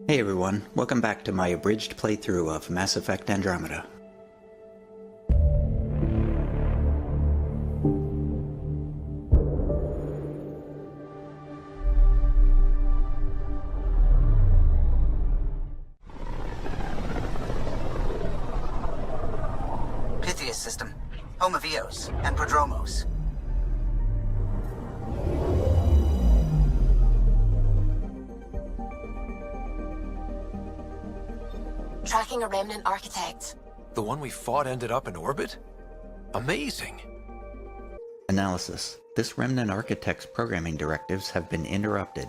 Hey everyone, welcome back to my abridged playthrough of Mass Effect Andromeda. Pythias system, home of Eos and Prodromos. Tracking a remnant architect. The one we fought ended up in orbit? Amazing. Analysis. This remnant architect's programming directives have been interrupted.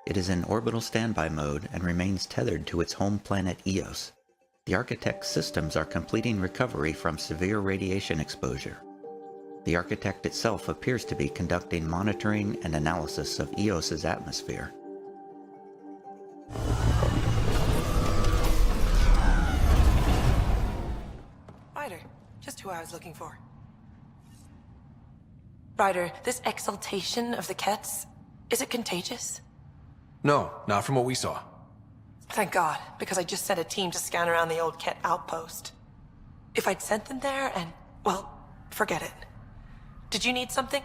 It is in orbital standby mode and remains tethered to its home planet Eos. The architect's systems are completing recovery from severe radiation exposure. The architect itself appears to be conducting monitoring and analysis of Eos's atmosphere. Just who I was looking for. Ryder, this exaltation of the Kets, is it contagious? No, not from what we saw. Thank God, because I just sent a team to scan around the old Ket outpost. If I'd sent them there and, well, forget it. Did you need something?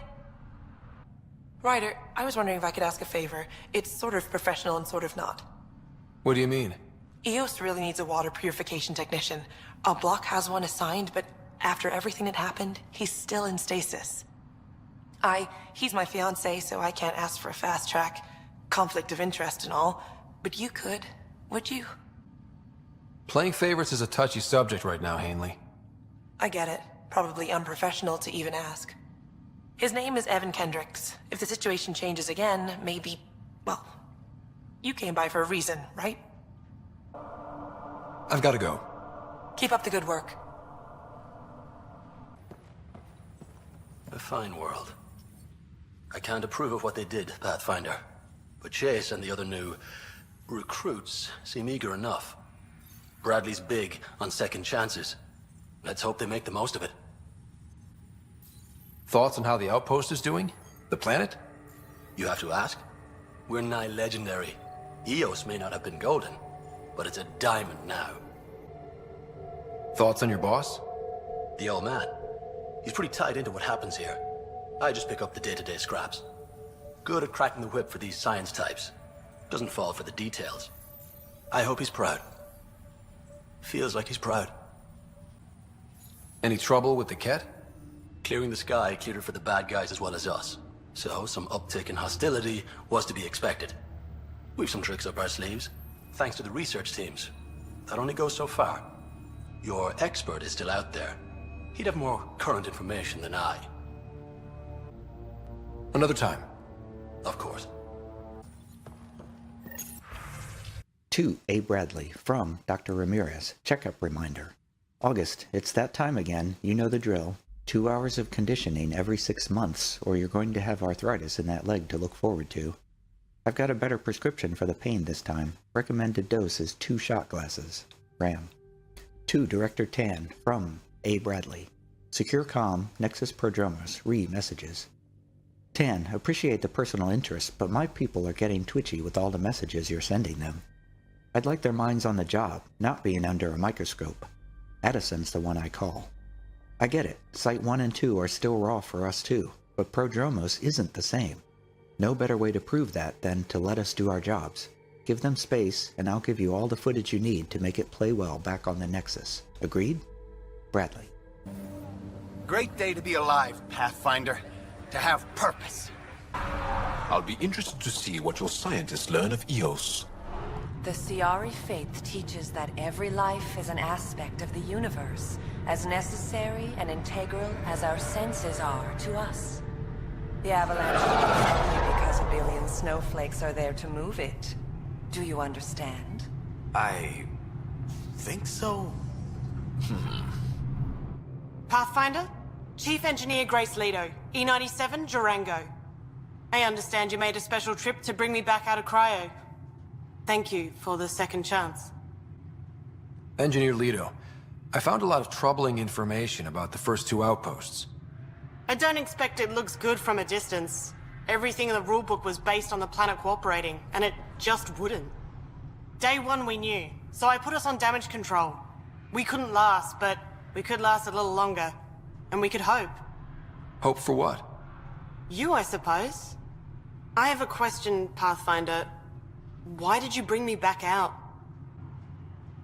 Ryder, I was wondering if I could ask a favor. It's sort of professional and sort of not. What do you mean? Eos really needs a water purification technician. Our block has one assigned, but after everything that happened, he's still in stasis. He's my fiancé, so I can't ask for a fast track. Conflict of interest and all. But you could, would you? Playing favorites is a touchy subject right now, Hanley. I get it. Probably unprofessional to even ask. His name is Evan Kendricks. If the situation changes again, maybe, well, you came by for a reason, right? I've got to go. Keep up the good work. A fine world. I can't approve of what they did, Pathfinder. But Chase and the other new recruits seem eager enough. Bradley's big on second chances. Let's hope they make the most of it. Thoughts on how the Outpost is doing? The planet? You have to ask? We're nigh legendary. Eos may not have been golden, but it's a diamond now. Thoughts on your boss? The old man. He's pretty tied into what happens here. I just pick up the day-to-day scraps. Good at cracking the whip for these science types. Doesn't fall for the details. I hope he's proud. Feels like he's proud. Any trouble with the Ket? Clearing the sky cleared it for the bad guys as well as us. So some uptick in hostility was to be expected. We've some tricks up our sleeves, thanks to the research teams. That only goes so far. Your expert is still out there. He'd have more current information than I. Another time. Of course. To A. Bradley, from Dr. Ramirez, checkup reminder. August, it's that time again, you know the drill. 2 hours of conditioning every 6 months, or you're going to have arthritis in that leg to look forward to. I've got a better prescription for the pain this time. Recommended dose is 2 shot glasses. RAM. To Director Tan, from A. Bradley. Secure comm, Nexus Prodromos, re-messages. Tan, appreciate the personal interest, but my people are getting twitchy with all the messages you're sending them. I'd like their minds on the job, not being under a microscope. Addison's the one I call. I get it, Site 1 and 2 are still raw for us too, but Prodromos isn't the same. No better way to prove that than to let us do our jobs. Give them space, and I'll give you all the footage you need to make it play well back on the Nexus. Agreed? Bradley. Great day to be alive, Pathfinder. To have purpose. I'll be interested to see what your scientists learn of Eos. The Ciari faith teaches that every life is an aspect of the universe, as necessary and integral as our senses are to us. The avalanche is only because a billion snowflakes are there to move it. Do you understand? I think so. Pathfinder? Chief Engineer Grace Leto, E97 Durango. I understand you made a special trip to bring me back out of cryo. Thank you for the second chance. Engineer Leto, I found a lot of troubling information about the first 2 outposts. I don't expect it looks good from a distance. Everything in the rulebook was based on the planet cooperating, and it just wouldn't. Day one we knew, so I put us on damage control. We couldn't last, but we could last a little longer. And we could hope. Hope for what? You, I suppose. I have a question, Pathfinder. Why did you bring me back out?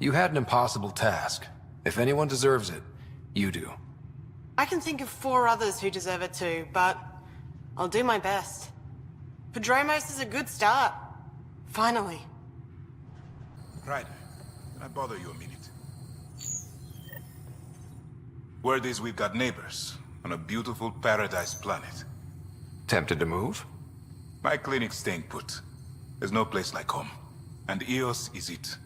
You had an impossible task. If anyone deserves it, you do. I can think of 4 others who deserve it too, but I'll do my best. Prodromos is a good start. Finally. Ryder, can I bother you a minute? Word is we've got neighbors on a beautiful paradise planet. Tempted to move? My clinic's staying put. There's no place like home. And Eos is it.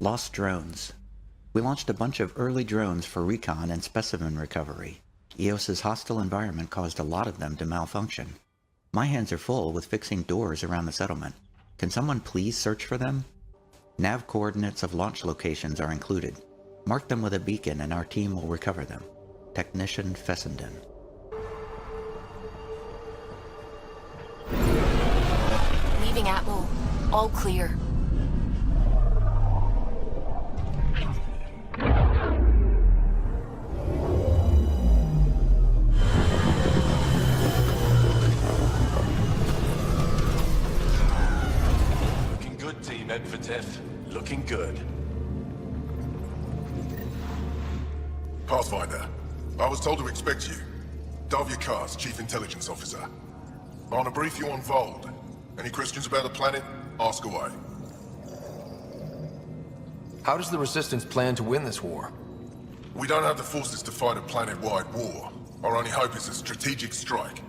Lost drones. We launched a bunch of early drones for recon and specimen recovery. EOS's hostile environment caused a lot of them to malfunction. My hands are full with fixing doors around the settlement. Can someone please search for them? Nav coordinates of launch locations are included. Mark them with a beacon and our team will recover them. Technician Fessenden. Leaving Atmo. All clear. Looking good, Team Edvertef. Looking good. Pathfinder, I was told to expect you. Davia Kars, Chief Intelligence Officer. I want to brief you on Voeld. Any questions about the planet? Ask away. How does the Resistance plan to win this war? We don't have the forces to fight a planet-wide war. Our only hope is a strategic strike.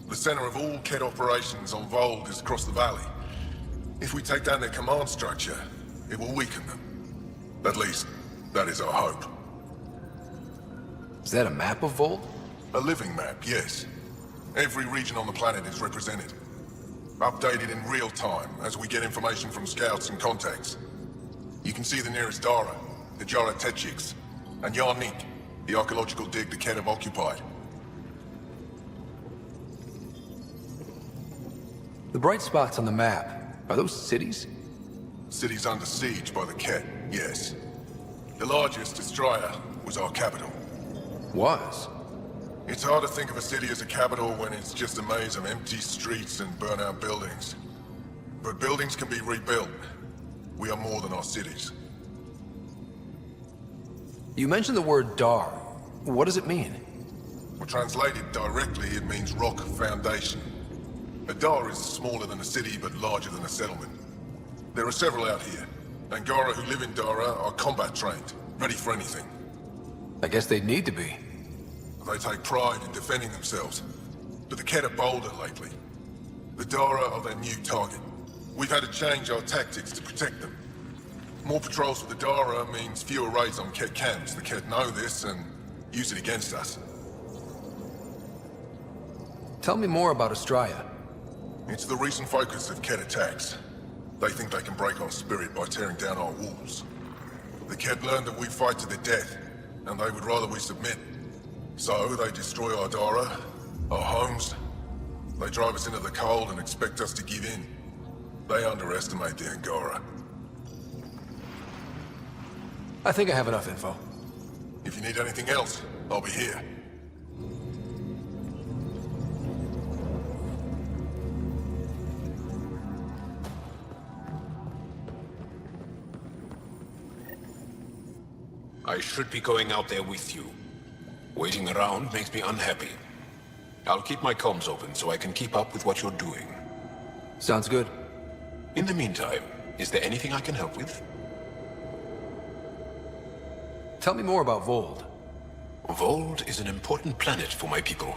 The center of all KED operations on Voeld is across the valley. If we take down their command structure, it will weaken them. At least, that is our hope. Is that a map of Voeld? A living map, yes. Every region on the planet is represented. Updated in real time as we get information from scouts and contacts. You can see the nearest Dara, the Jara Tetchiks, and Yarnik, the archaeological dig the KED have occupied. The bright spots on the map, are those cities? Cities under siege by the KED, yes. The largest, Destroyer, was our capital. Was? It's hard to think of a city as a capital when it's just a maze of empty streets and burnt-out buildings. But buildings can be rebuilt. We are more than our cities. You mentioned the word Dar. What does it mean? Well, translated directly, it means rock foundation. A Dar is smaller than a city, but larger than a settlement. There are several out here. Angara who live in Dara are combat-trained, ready for anything. I guess they'd need to be. They take pride in defending themselves. But the KED are bolder lately. The Dara are their new target. We've had to change our tactics to protect them. More patrols with the Dara means fewer raids on KED camps. The KED know this and use it against us. Tell me more about Astraea. It's the recent focus of KED attacks. They think they can break our spirit by tearing down our walls. The KED learned that we fight to the death, and they would rather we submit. So they destroy our Dara, our homes. They drive us into the cold and expect us to give in. They underestimate the Angara. I think I have enough info. If you need anything else, I'll be here. I should be going out there with you. Waiting around makes me unhappy. I'll keep my comms open so I can keep up with what you're doing. Sounds good. In the meantime, is there anything I can help with? Tell me more about Voeld. Voeld is an important planet for my people.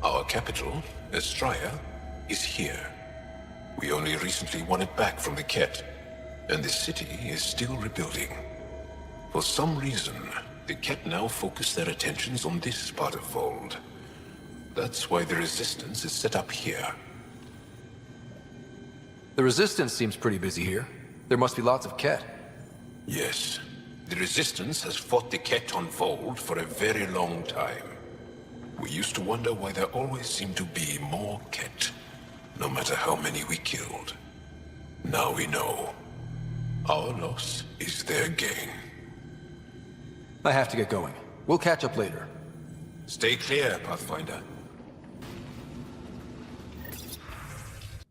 Our capital, Astraea, is here. We only recently won it back from the KED, and the city is still rebuilding. For some reason, the KED now focus their attentions on this part of Voeld. That's why the Resistance is set up here. The Resistance seems pretty busy here. There must be lots of KED. Yes. The Resistance has fought the KED on Voeld for a very long time. We used to wonder why there always seemed to be more KED. no matter how many we killed. Now we know. Our loss is their gain. I have to get going. We'll catch up later. Stay clear, Pathfinder.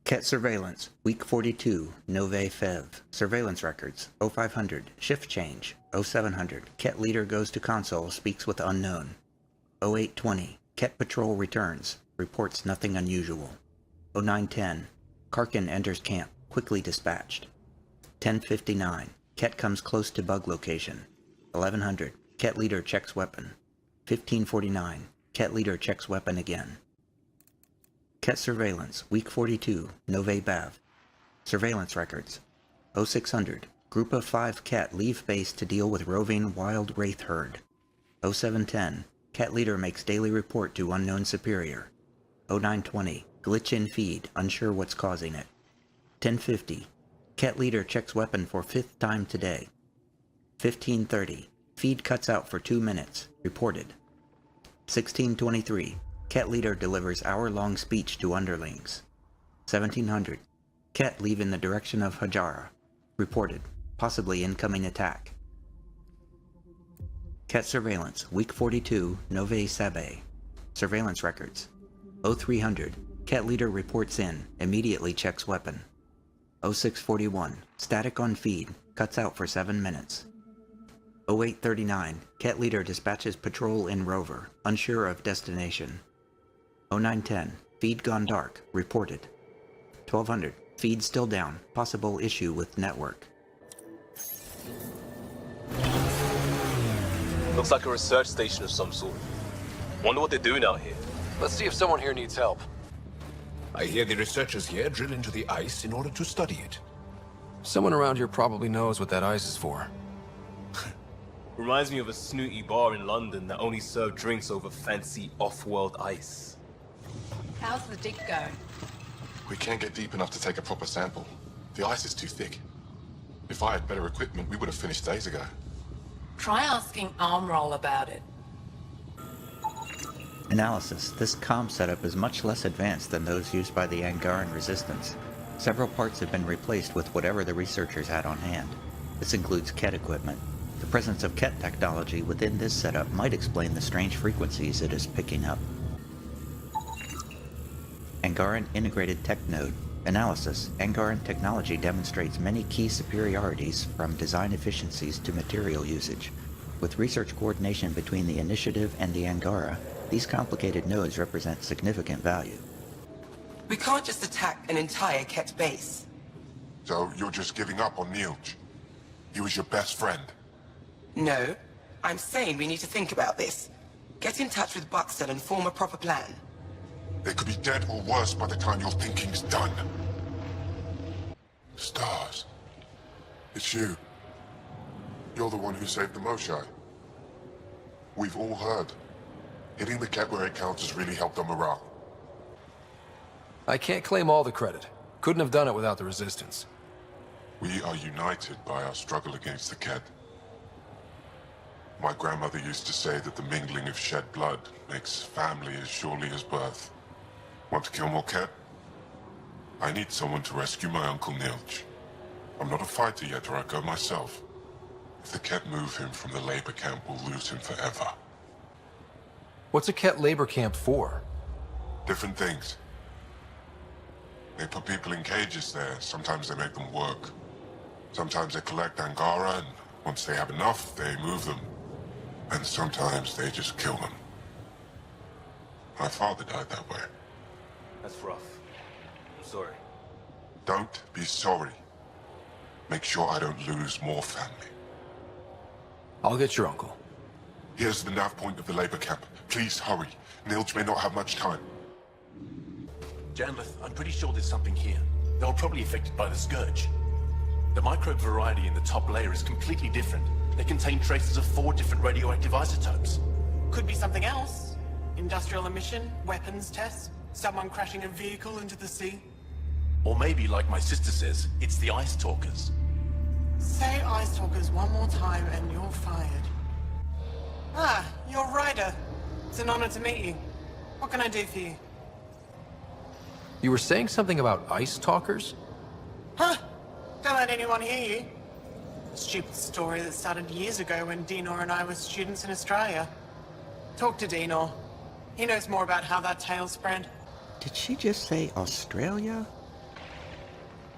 Ket Surveillance, Week 42, Nove Fev. Surveillance records, 0500, shift change, 0700, Ket leader goes to console, speaks with unknown. 0820, Ket patrol returns, reports nothing unusual. 0910, Karkin enters camp, quickly dispatched. 1059, Ket comes close to bug location. 1100, Ket leader checks weapon. 1549, Ket leader checks weapon again. Ket Surveillance, Week 42, Nove Bav. Surveillance records. 0600, Group of 5 Ket leave base to deal with roving wild wraith herd. 0710, Ket leader makes daily report to unknown superior. 0920, glitch in feed, unsure what's causing it. 1050, Ket leader checks weapon for 5th time today. 1530, feed cuts out for 2 minutes, reported. 1623, Ket leader delivers hour-long speech to underlings. 1700, Ket leave in the direction of Hajara, reported, possibly incoming attack. Ket Surveillance, Week 42, Nove Sabe. Surveillance records. 0300, Ket leader reports in, immediately checks weapon. 0641, static on feed, cuts out for 7 minutes. 0839, Ket leader dispatches patrol in rover, unsure of destination. 0910, feed gone dark, reported. 1200, feed still down, possible issue with network. Looks like a research station of some sort. Wonder what they're doing out here. Let's see if someone here needs help. I hear the researchers here drill into the ice in order to study it. Someone around here probably knows what that ice is for. Reminds me of a snooty bar in London that only served drinks over fancy off-world ice. How's the dig going? We can't get deep enough to take a proper sample. The ice is too thick. If I had better equipment, we would have finished days ago. Try asking Armroll about it. Analysis. This comm setup is much less advanced than those used by the Angaran Resistance. Several parts have been replaced with whatever the researchers had on hand. This includes Ket equipment. The presence of Ket technology within this setup might explain the strange frequencies it is picking up. Angaran Integrated Tech Node. Analysis. Angaran technology demonstrates many key superiorities from design efficiencies to material usage. With research coordination between the Initiative and the Angara, these complicated nodes represent significant value. We can't just attack an entire Ket base. So you're just giving up on Nilj? He was your best friend? No. I'm saying we need to think about this. Get in touch with Buxton and form a proper plan. They could be dead or worse by the time your thinking's done. Stars. It's you. You're the one who saved the Moshae. We've all heard. Hitting the Ket where it counts has really helped our morale. I can't claim all the credit. Couldn't have done it without the Resistance. We are united by our struggle against the Ket. My grandmother used to say that the mingling of shed blood makes family as surely as birth. Want to kill more Ket? I need someone to rescue my Uncle Nilj. I'm not a fighter yet, or I'd go myself. If the Ket move him from the labor camp, we'll lose him forever. What's a Ket labor camp for? Different things. They put people in cages there. Sometimes they make them work. Sometimes they collect Angara, and once they have enough, they move them. And sometimes they just kill them. My father died that way. That's rough. I'm sorry. Don't be sorry. Make sure I don't lose more family. I'll get your uncle. Here's the nav point of the labor camp. Please hurry. Nilj may not have much time. Janlith, I'm pretty sure there's something here. They were probably affected by the Scourge. The microbe variety in the top layer is completely different. They contain traces of 4 different radioactive isotopes. Could be something else. Industrial emission, weapons tests, someone crashing a vehicle into the sea. Or maybe, like my sister says, it's the Ice Talkers. Say Ice Talkers one more time and you're fired. Ah, you're Ryder. It's an honor to meet you. What can I do for you? You were saying something about ice talkers? Huh? Don't let anyone hear you. Stupid story that started years ago when Dinor and I were students in Australia. Talk to Dinor. He knows more about how that tale spread. Did she just say Australia?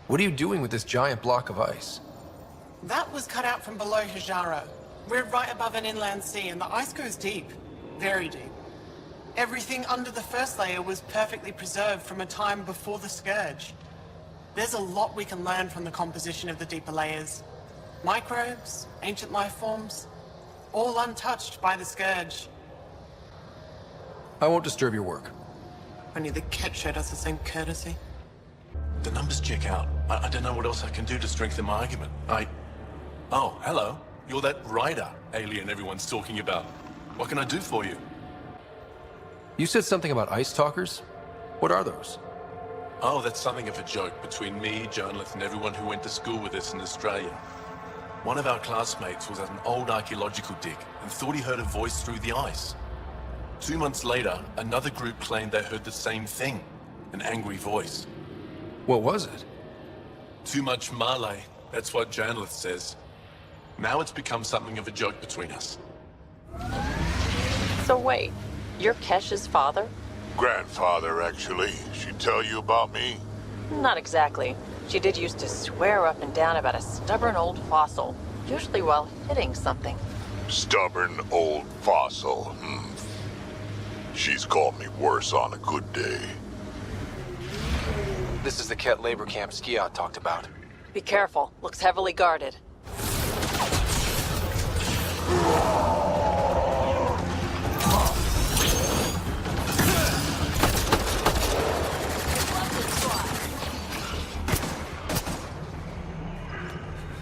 What are you doing with this giant block of ice? That was cut out from below Hijaro. We're right above an inland sea and the ice goes deep. Very deep. Everything under the first layer was perfectly preserved from a time before the Scourge. There's a lot we can learn from the composition of the deeper layers. Microbes, ancient life forms, all untouched by the Scourge. I won't disturb your work. Only the Ket showed us the same courtesy. The numbers check out. I don't know what else I can do to strengthen my argument. Oh, hello. You're that Rider alien everyone's talking about. What can I do for you? You said something about ice talkers? What are those? Oh, that's something of a joke between me, Jonathan, and everyone who went to school with us in Australia. One of our classmates was at an old archaeological dig and thought he heard a voice through the ice. 2 months later, another group claimed they heard the same thing, an angry voice. What was it? Too much Malay, that's what Janlith says. Now it's become something of a joke between us. So wait, you're Kesh's father? Grandfather, actually. She tell you about me? Not exactly. She did used to swear up and down about a stubborn old fossil, usually while hitting something. Stubborn old fossil. She's called me worse on a good day. This is the Ket labor camp Skiat talked about. Be careful. Looks heavily guarded.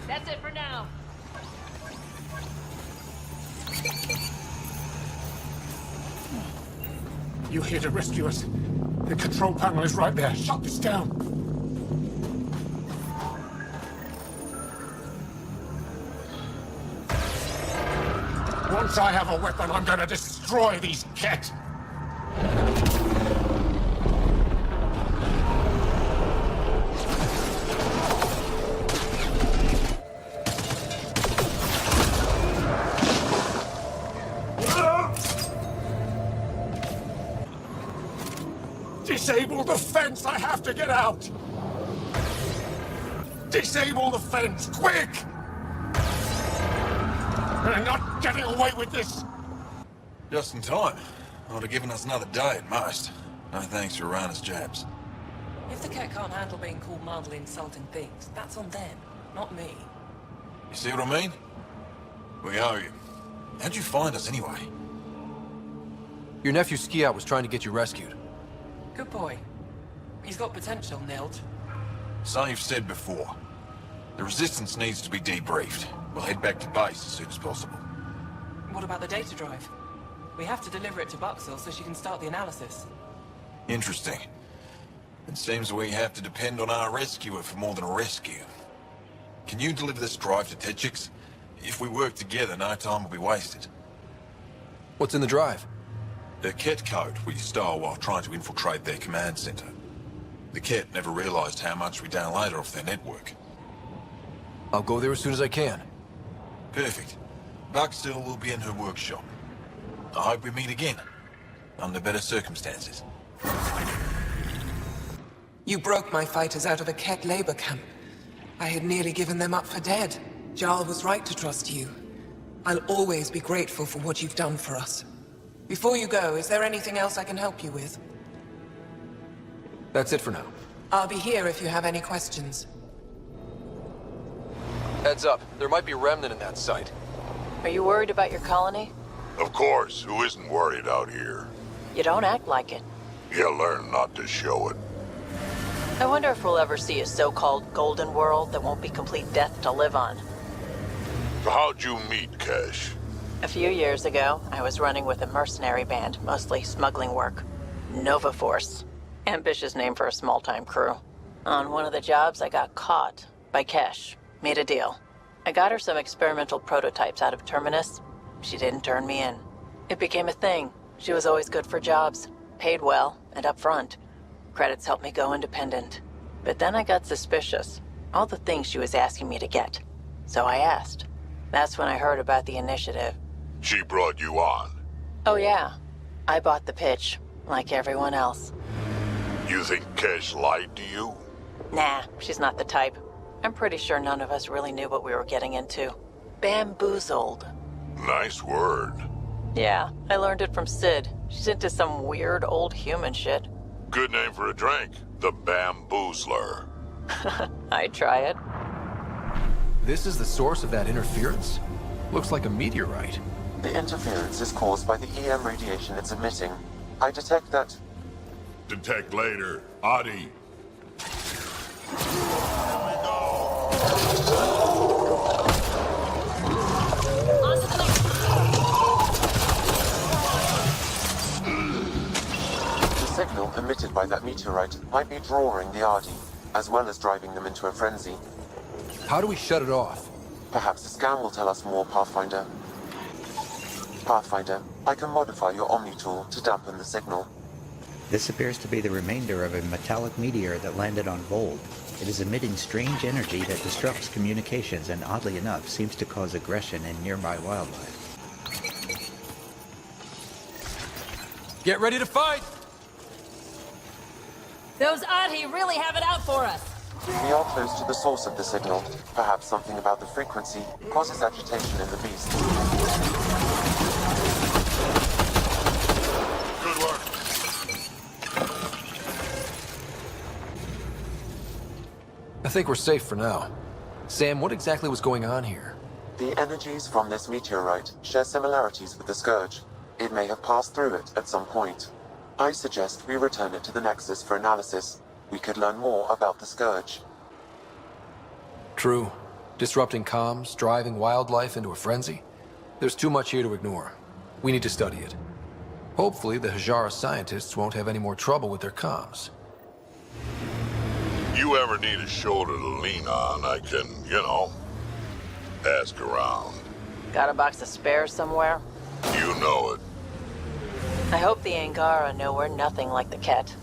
That's it for now. You're here to rescue us. The control panel is right there. Shut this down. Once I have a weapon, I'm gonna destroy these Ket. Disable the fence! I have to get out! Disable the fence, quick! I'm not getting away with this! Just in time. Would have given us another day at most. No thanks for Rana's jabs. If the Ket can't handle being called mildly insulting things, that's on them, not me. You see what I mean? We owe you. How'd you find us anyway? Your nephew Skiat was trying to get you rescued. Good boy. He's got potential, Nild. So you've said before. The Resistance needs to be debriefed. We'll head back to base as soon as possible. What about the data drive? We have to deliver it to Buxel so she can start the analysis. Interesting. It seems we have to depend on our rescuer for more than a rescue. Can you deliver this drive to Tetchix? If we work together, no time will be wasted. What's in the drive? The Ket code we stole while trying to infiltrate their command center. The Ket never realized how much we downloaded off their network. I'll go there as soon as I can. Perfect. Buxel will be in her workshop. I hope we meet again, under better circumstances. You broke my fighters out of a Ket labor camp. I had nearly given them up for dead. Jarl was right to trust you. I'll always be grateful for what you've done for us. Before you go, is there anything else I can help you with? That's it for now. I'll be here if you have any questions. Heads up, there might be a remnant in that site. Are you worried about your colony? Of course, who isn't worried out here? You don't act like it. You learn not to show it. I wonder if we'll ever see a so-called golden world that won't be complete death to live on. So how'd you meet Kesh? A few years ago, I was running with a mercenary band, mostly smuggling work. Nova Force. Ambitious name for a small-time crew. On one of the jobs, I got caught by Kesh. Made a deal. I got her some experimental prototypes out of Terminus. She didn't turn me in. It became a thing. She was always good for jobs. Paid well, and up front. credits helped me go independent. But then I got suspicious. All the things she was asking me to get. So I asked. That's when I heard about the initiative. She brought you on. Oh yeah. I bought the pitch, like everyone else. You think Kesh lied to you? Nah, she's not the type. I'm pretty sure none of us really knew what we were getting into. Bamboozled. Nice word. Yeah, I learned it from Sid. She's into some weird old human shit. Good name for a drink. The Bamboozler. I'd try it. This is the source of that interference? Looks like a meteorite. The interference is caused by the EM radiation it's emitting. I detect that... Detect later. Adi. The signal emitted by that meteorite might be drawing the Ardi, as well as driving them into a frenzy. How do we shut it off? Perhaps the scan will tell us more, Pathfinder. Pathfinder, I can modify your Omni tool to dampen the signal. This appears to be the remainder of a metallic meteor that landed on Voeld. It is emitting strange energy that disrupts communications and, oddly enough, seems to cause aggression in nearby wildlife. Get ready to fight! Those Ahi really have it out for us. We are close to the source of the signal. Perhaps something about the frequency causes agitation in the beast. Good work. I think we're safe for now. Sam, what exactly was going on here? The energies from this meteorite share similarities with the Scourge. It may have passed through it at some point. I suggest we return it to the Nexus for analysis. We could learn more about the Scourge. True. Disrupting comms, driving wildlife into a frenzy. There's too much here to ignore. We need to study it. Hopefully, the Hajara scientists won't have any more trouble with their comms. You ever need a shoulder to lean on, I can, ask around. Got a box of spares somewhere? You know it. I hope the Angara know we're nothing like the Ket.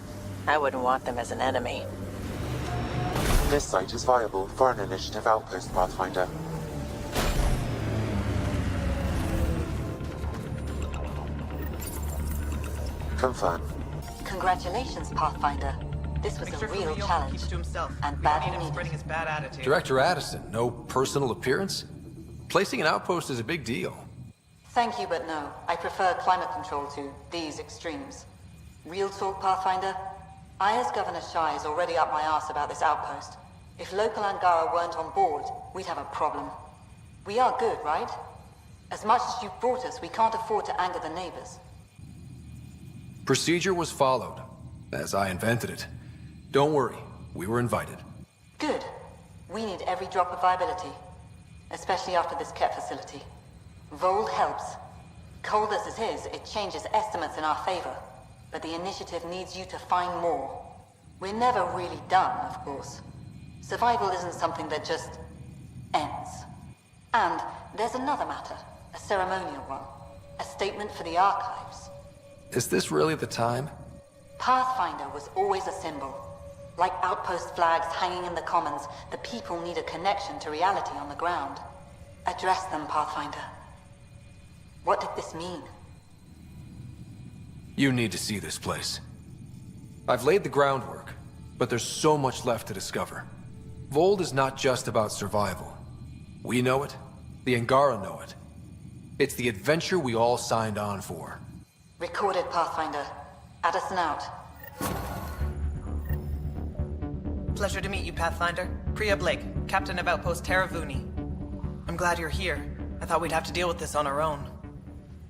I wouldn't want them as an enemy. This site is viable for an initiative outpost, Pathfinder. Confirm. Congratulations, Pathfinder. This was a real challenge, and badly needed. Director Addison, no personal appearance? Placing an outpost is a big deal. Thank you, but no. I prefer climate control to these extremes. Real talk, Pathfinder? I, as Governor Shai, is already up my arse about this outpost. If local Angara weren't on board, we'd have a problem. We are good, right? As much as you've brought us, we can't afford to anger the neighbors. Procedure was followed, as I invented it. Don't worry, we were invited. Good. We need every drop of viability, especially after this Ket facility. Voeld helps. Cold as it is, it changes estimates in our favor. But the initiative needs you to find more. We're never really done, of course. Survival isn't something that just ends. And there's another matter, a ceremonial one. A statement for the archives. Is this really the time? Pathfinder was always a symbol. Like outpost flags hanging in the commons, the people need a connection to reality on the ground. Address them, Pathfinder. What did this mean? You need to see this place. I've laid the groundwork, but there's so much left to discover. Voeld is not just about survival. We know it, the Angara know it. It's the adventure we all signed on for. Recorded, Pathfinder. Addison out. Pleasure to meet you, Pathfinder. Priya Blake, Captain of Outpost Taravuni. I'm glad you're here. I thought we'd have to deal with this on our own.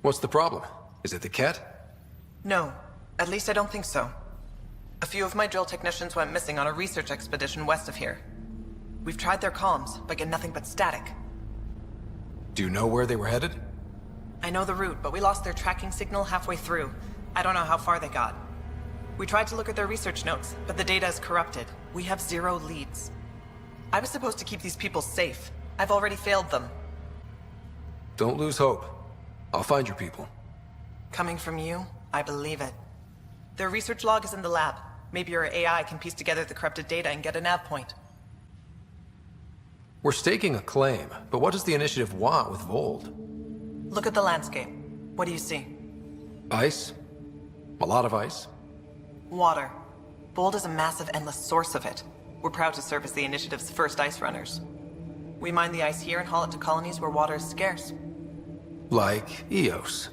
What's the problem? Is it the Ket? No. At least I don't think so. A few of my drill technicians went missing on a research expedition west of here. We've tried their comms, but get nothing but static. Do you know where they were headed? I know the route, but we lost their tracking signal halfway through. I don't know how far they got. We tried to look at their research notes, but the data is corrupted. We have 0 leads. I was supposed to keep these people safe. I've already failed them. Don't lose hope. I'll find your people. Coming from you, I believe it. Their research log is in the lab. Maybe your AI can piece together the corrupted data and get a nav point. We're staking a claim, but what does the Initiative want with Voeld? Look at the landscape. What do you see? Ice? A lot of ice? Water. Voeld is a massive, endless source of it. We're proud to serve as the Initiative's first ice runners. We mine the ice here and haul it to colonies where water is scarce. Like Eos.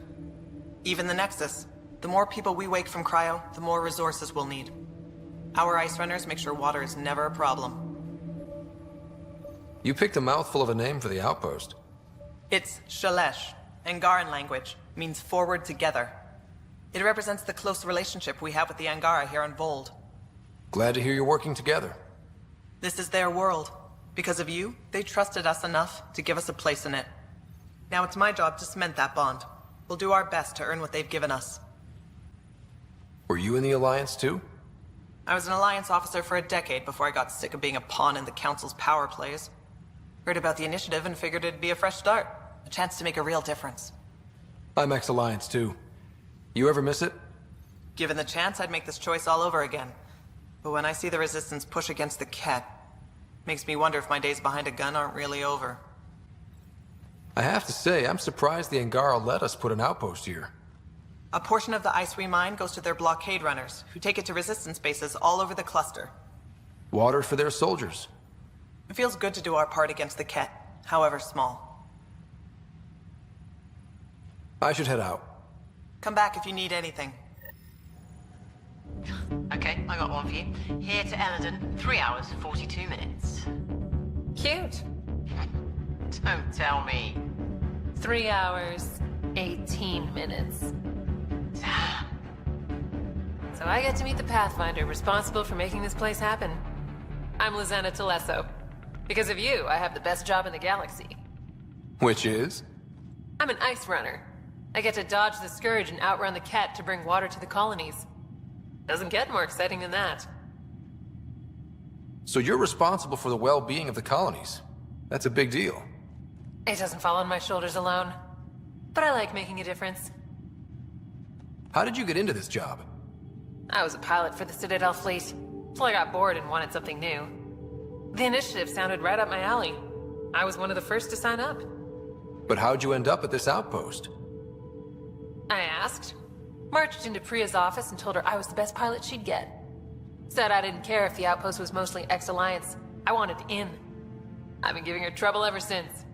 Even the Nexus. The more people we wake from cryo, the more resources we'll need. Our ice runners make sure water is never a problem. You picked a mouthful of a name for the outpost. It's Shalesh. Angaran language. Means forward together. It represents the close relationship we have with the Angara here on Voeld. Glad to hear you're working together. This is their world. Because of you, they trusted us enough to give us a place in it. Now it's my job to cement that bond. We'll do our best to earn what they've given us. Were you in the Alliance too? I was an Alliance officer for a decade before I got sick of being a pawn in the Council's power plays. Heard about the Initiative and figured it'd be a fresh start. A chance to make a real difference. I'm ex-Alliance too. You ever miss it? Given the chance, I'd make this choice all over again. But when I see the Resistance push against the Ket, makes me wonder if my days behind a gun aren't really over. I have to say, I'm surprised the Angara let us put an outpost here. A portion of the ice we mine goes to their blockade runners, who take it to Resistance bases all over the cluster. Water for their soldiers. It feels good to do our part against the Ket, however small. I should head out. Come back if you need anything. Okay, I got one for you. Here to Eladon, 3 hours, 42 minutes. Cute. Don't tell me. 3 hours, 18 minutes. So I get to meet the Pathfinder responsible for making this place happen. I'm Lizana Telesso. Because of you, I have the best job in the galaxy. Which is? I'm an ice runner. I get to dodge the Scourge and outrun the Ket to bring water to the colonies. Doesn't get more exciting than that. So you're responsible for the well-being of the colonies. That's a big deal. It doesn't fall on my shoulders alone. But I like making a difference. How did you get into this job? I was a pilot for the Citadel fleet, till I got bored and wanted something new. The Initiative sounded right up my alley. I was one of the first to sign up. But how'd you end up at this outpost? I asked. Marched into Priya's office and told her I was the best pilot she'd get. Said I didn't care if the outpost was mostly ex-Alliance. I wanted in. I've been giving her trouble ever since.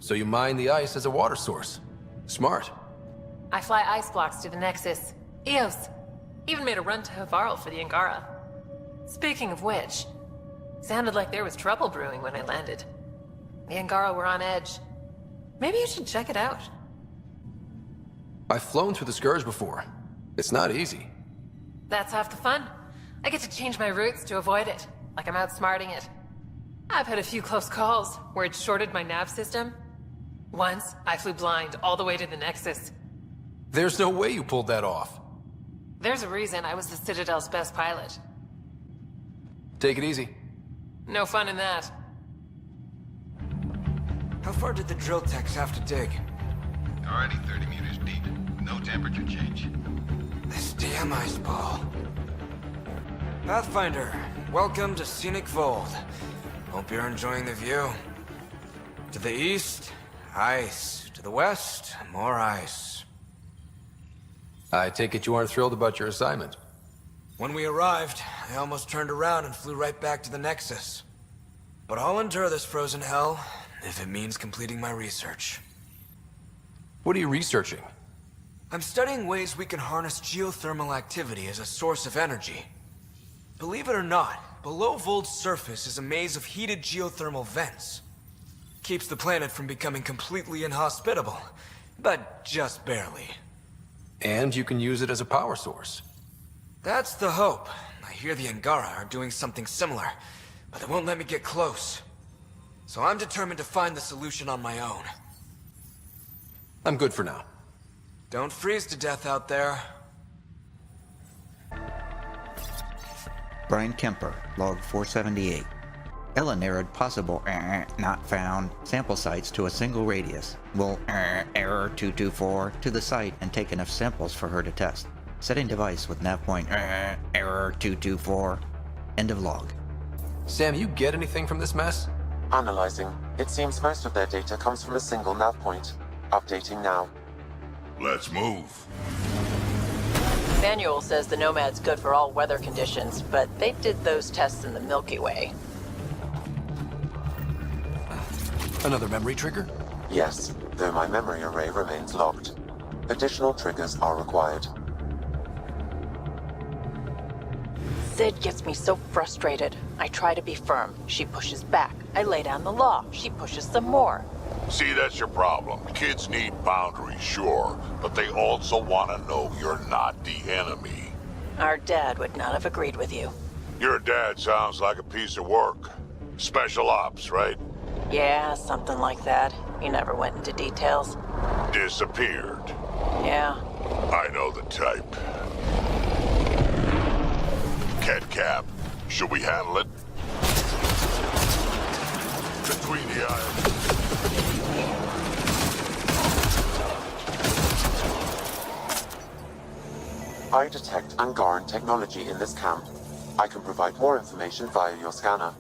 So you mine the ice as a water source. Smart. I fly ice blocks to the Nexus. Eos. Even made a run to Havarl for the Angara. Speaking of which, sounded like there was trouble brewing when I landed. The Angara were on edge. Maybe you should check it out. I've flown through the Scourge before. It's not easy. That's half the fun. I get to change my routes to avoid it, like I'm outsmarting it. I've had a few close calls where it shorted my nav system. Once, I flew blind all the way to the Nexus. There's no way you pulled that off. There's a reason I was the Citadel's best pilot. Take it easy. No fun in that. How far did the drill techs have to dig? Already 30 meters deep. No temperature change. This damn ice ball. Pathfinder, welcome to scenic Voeld. Hope you're enjoying the view. To the east, ice. To the west, more ice. I take it you aren't thrilled about your assignment. When we arrived, I almost turned around and flew right back to the Nexus. But I'll endure this frozen hell if it means completing my research. What are you researching? I'm studying ways we can harness geothermal activity as a source of energy. Believe it or not, below Voeld's surface is a maze of heated geothermal vents. Keeps the planet from becoming completely inhospitable, but just barely. And you can use it as a power source. That's the hope. I hear the Angara are doing something similar, but they won't let me get close. So I'm determined to find the solution on my own. I'm good for now. Don't freeze to death out there. Brian Kemper, log 478. Ella narrowed possible not found sample sites to a single radius. Will error 224 to the site and take enough samples for her to test. Setting device with nav point error 224. End of log. Sam, you get anything from this mess? Analyzing. It seems most of their data comes from a single nav point. Updating now. Let's move. Manual says the Nomad's good for all weather conditions, but they did those tests in the Milky Way. Another memory trigger? Yes, though my memory array remains locked. Additional triggers are required. Sid gets me so frustrated. I try to be firm. She pushes back. I lay down the law. She pushes some more. See, that's your problem. Kids need boundaries, sure, but they also want to know you're not the enemy. Our dad would not have agreed with you. Your dad sounds like a piece of work. Special ops, right? Yeah, something like that. He never went into details. Disappeared. Yeah. I know the type. Cat Cap, should we handle it? Between the islands. I detect Angaran technology in this camp. I can provide more information via your scanner.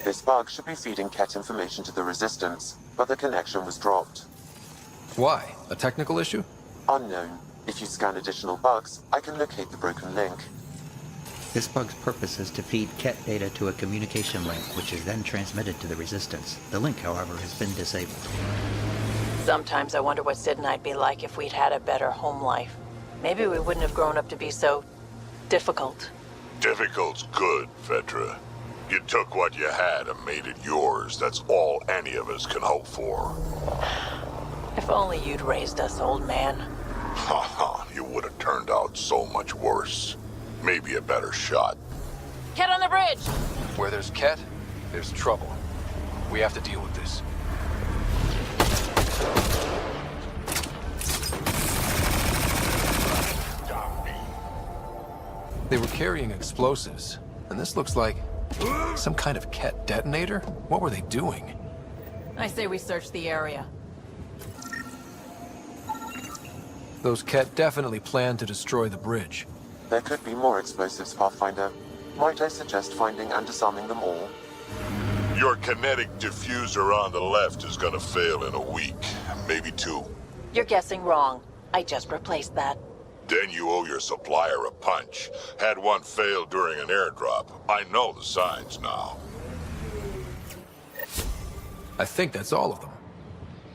This bug should be feeding Ket information to the Resistance, but the connection was dropped. Why? A technical issue? Unknown. If you scan additional bugs, I can locate the broken link. This bug's purpose is to feed Ket data to a communication link, which is then transmitted to the Resistance. The link, however, has been disabled. Sometimes I wonder what Sid and I'd be like if we'd had a better home life. Maybe we wouldn't have grown up to be so difficult. Difficult's good, Vetra. You took what you had and made it yours. That's all any of us can hope for. If only you'd raised us, old man. Haha, you would have turned out so much worse. Maybe a better shot. Get on the bridge! Where there's Ket, there's trouble. We have to deal with this. They were carrying explosives, and this looks like some kind of Ket detonator? What were they doing? I say we search the area. Those Ket definitely planned to destroy the bridge. There could be more explosives, Pathfinder. Might I suggest finding and disarming them all? Your kinetic diffuser on the left is gonna fail in a week, maybe 2. You're guessing wrong. I just replaced that. Then you owe your supplier a punch. Had one fail during an airdrop. I know the signs now. I think that's all of them.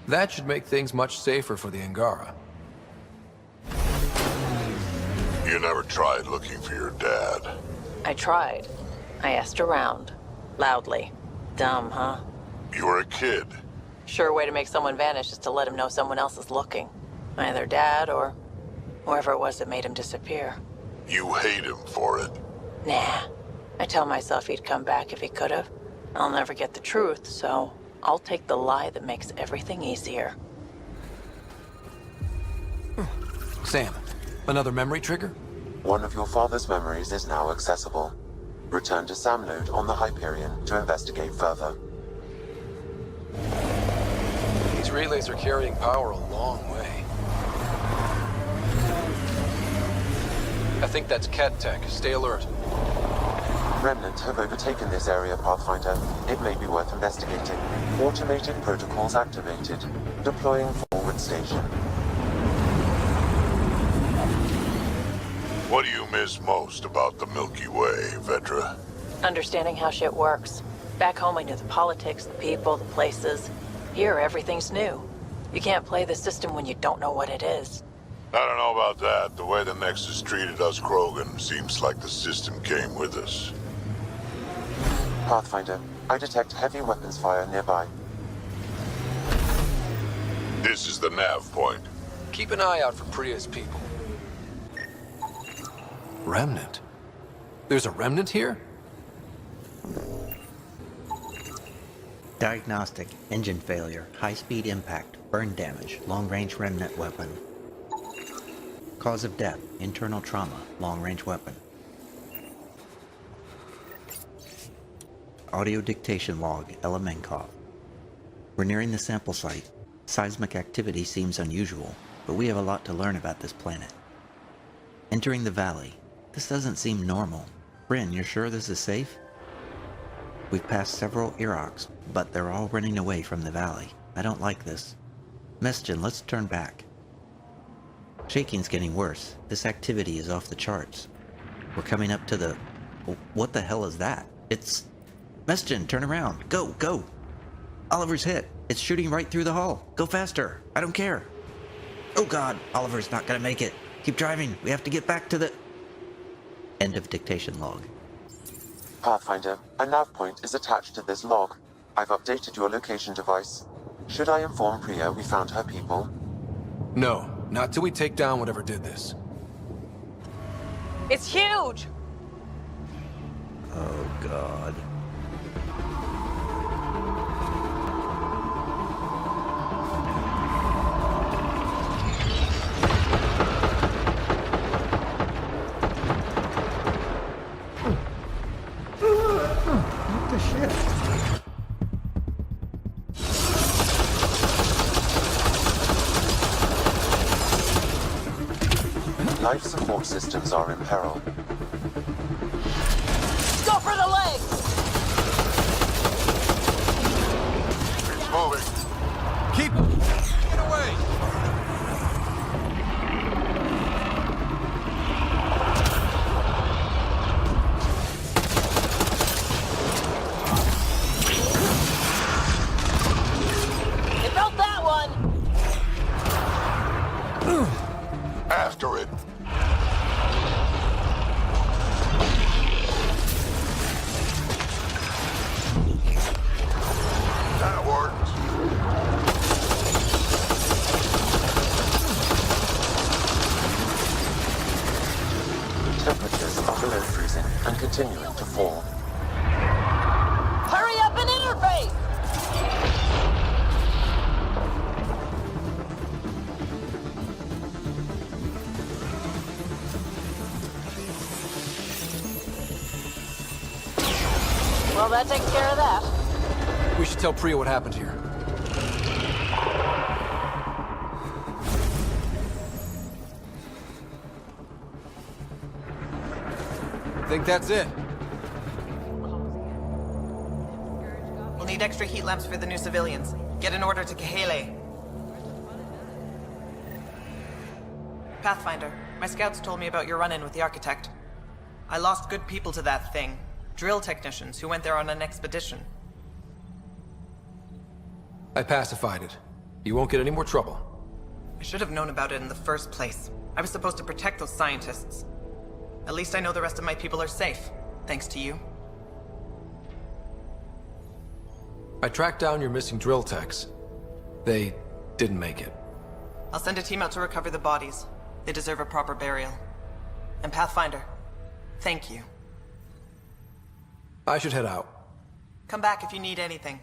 That should make things much safer for the Angara. You never tried looking for your dad. I tried. I asked around. Loudly. Dumb, huh? You were a kid. Sure way to make someone vanish is to let him know someone else is looking. Either dad or whoever it was that made him disappear. You hate him for it. Nah. I tell myself he'd come back if he could have. I'll never get the truth, so I'll take the lie that makes everything easier. Sam, another memory trigger? One of your father's memories is now accessible. Return to Sam node on the Hyperion to investigate further. These relays are carrying power a long way. I think that's Ket tech. Stay alert. Remnant have overtaken this area, Pathfinder. It may be worth investigating. Automated protocols activated. Deploying forward station. What do you miss most about the Milky Way, Vetra? Understanding how shit works. Back home I knew the politics, the people, the places. Here everything's new. You can't play the system when you don't know what it is. I don't know about that. The way the Nexus treated us Krogan seems like the system came with us. Pathfinder, I detect heavy weapons fire nearby. This is the nav point. Keep an eye out for Priya's people. Remnant? There's a remnant here? Diagnostic, engine failure, high-speed impact, burn damage, long-range remnant weapon. Cause of death, internal trauma, long-range weapon. Audio dictation log, Elemenkov. We're nearing the sample site. Seismic activity seems unusual, but we have a lot to learn about this planet. Entering the valley. This doesn't seem normal. Bryn, you're sure this is safe? We've passed several Iroks, but they're all running away from the valley. I don't like this. Mesjen, let's turn back. Shaking's getting worse. This activity is off the charts. We're coming up to the... What the hell is that? It's... Mesjen, turn around. Go, go! Oliver's hit. It's shooting right through the hull. Go faster. I don't care. Oh god, Oliver's not gonna make it. Keep driving. We have to get back to the... End of dictation log. Pathfinder, a nav point is attached to this log. I've updated your location device. Should I inform Priya we found her people? No, not till we take down whatever did this. It's huge! Oh god. What the shit? Life support systems are in peril. Go for the leg! He's moving. Keep him! Get away! You felt that one! After it. That worked. Temperatures are below freezing and continuing to fall. Hurry up and interface! Well, that takes care of that. We should tell Priya what happened here. Think that's it. We'll need extra heat lamps for the new civilians. Get an order to Kahele. Pathfinder, my scouts told me about your run-in with the Architect. I lost good people to that thing. Drill technicians who went there on an expedition. I pacified it. You won't get any more trouble. I should have known about it in the first place. I was supposed to protect those scientists. At least I know the rest of my people are safe, thanks to you. I tracked down your missing drill techs. They didn't make it. I'll send a team out to recover the bodies. They deserve a proper burial. And Pathfinder, thank you. I should head out. Come back if you need anything.